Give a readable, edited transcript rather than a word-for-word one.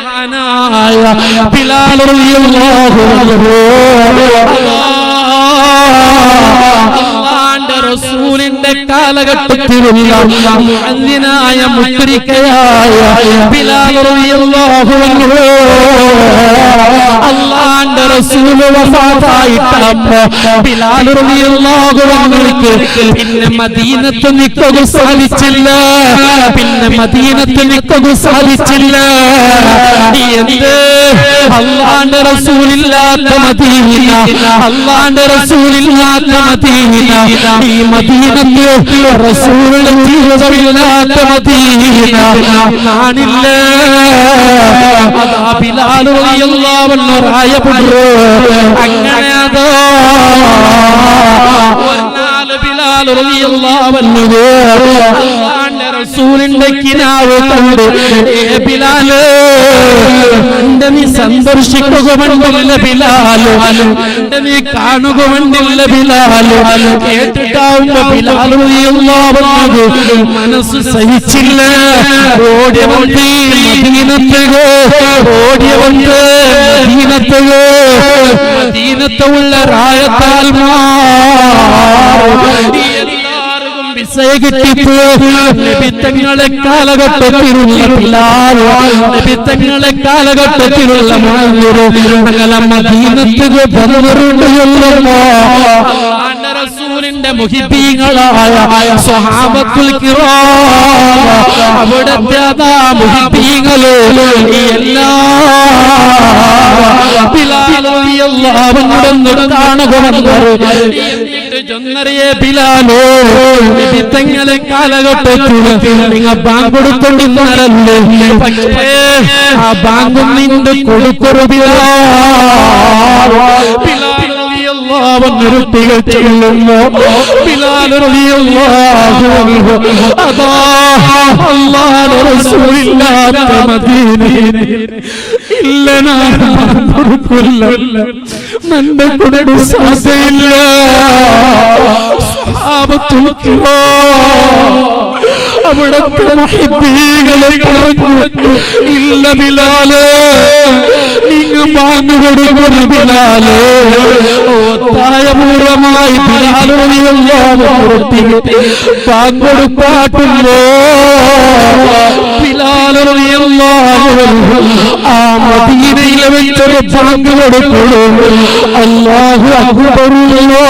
മഹാനായ ബിലാൽ റളിയല്ലാഹു അൻഹു അല്ലാഹുവിന്റെ റസൂലിന്റെ കാലഘട്ടത്തിലുള്ള മുഅദ്ദിനായ മുശ്രിക്കയായ ബിലാൽ റളിയല്ലാഹു അൻഹു അല്ലാഹുവിന്റെ റസൂൽ വഫാത്തായിട്ടപ്പോൾ ബിലാൽ റളിയല്ലാഹു അൻഹുക്ക് പിന്നെ മദീനത്ത് നിൽക്കുക സാധിച്ചില്ല. എന്ത് അല്ലാഹുവിന്റെ റസൂലില്ലാത്ത മദീന, അല്ലാഹുവിന്റെ റസൂലില്ലാത്ത മദീന, ഈ മദീനത്ത് റസൂലുള്ളാഹി ജീവിതമില്ലാത്ത മദീന കാണില്ല. അതാ ബിലാൽ റളിയല്ലാഹു അൻഹു രായപ്പെട്ടു. അങ്ങനെ അതോ ബിലാൽ റളിയല്ലാഹു അൻഹു അല്ലാഹുവിന്റെ റസൂലിന്റെ കിനാവ് കണ്ടു. ബിലാൽ നീ സന്ദർശിക്കുകമെന്നില്ല ബിലാൽ, നീ കാണുകമെന്നില്ല ബിലാൽ. കേട്ടിട്ടാവുമ്പോ ബിലാൽ റളിയല്ലാഹു അൻഹു മനസ്സ് സഹിച്ചില്ല. ഓടിയവന്ത് മദീനത്തേക്ക്, ഓടിയവന്ത് മദീനത്തേക്ക്, മദീനത്തുള്ള റായത്താൽ എല്ലാവർക്കും വിസയ കിട്ടിപ്പോ. നബിത്തങ്ങളെ കാലഘട്ടത്തിലുള്ള ബിലാൽ, നബിത്തങ്ങളെ കാലഘട്ടത്തിലുള്ള ഞങ്ങളെ മദീനത്തേക്ക് ബദറുണ്ടല്ലോ. റസൂലിന്റെ മുഹിബീങ്ങളായ സ്വഹാബത്തുൽ കിറാം, അവിടുത്തെ മുഹിബീങ്ങള് എല്ലാ ബിലാൽ റളിയല്ലാഹു അൻഹു കാണുകയെന്ന് ചൊന്നറിയ ബിലാലോ നബിത്തങ്ങളെ കാലഘട്ടത്തിൽ നിങ്ങൾ ബാങ്ക് കൊടുത്തോണ്ടിരുന്നാലല്ലേ, പക്ഷേ ആ ബാങ്കും നിന്റെ കൊടുക്കൊരു ബിലാൽ നിർത്തികൾ ചെല്ലുന്നു. ബിലാൽ റളിയല്ലാഹു അൻഹു അതാ അല്ലാഹുവിന്റെ റസൂലില്ലാത്ത മദീനയിൽ ഇല്ല കൊടുക്കില്ല, നന്റെ കൊടുക്കു സാധ്യയില്ല. സ്വഹാബത്തുൽ കിറാം അവിടുത്തെ മുഹിബ്ബീകളെ പറഞ്ഞു, ഇല്ല ബിലാലേ നിങ്ങൾ ബാങ്ക് കൊടുക്കുന്നു ബിലാലേ. ഒത്തായപൂർവമായി ബിലാൽ റളിയല്ലാഹു അൻഹു ബാങ്ക് കൊടുക്കാട്ടുള്ളൂ. ബിലാൽ റളിയല്ലാഹു അൻഹു ആ മദീനയിലെ വെച്ചൊരു ബാങ്ക് കൊടുക്കുന്നു. അല്ലാഹു അക്ബർ.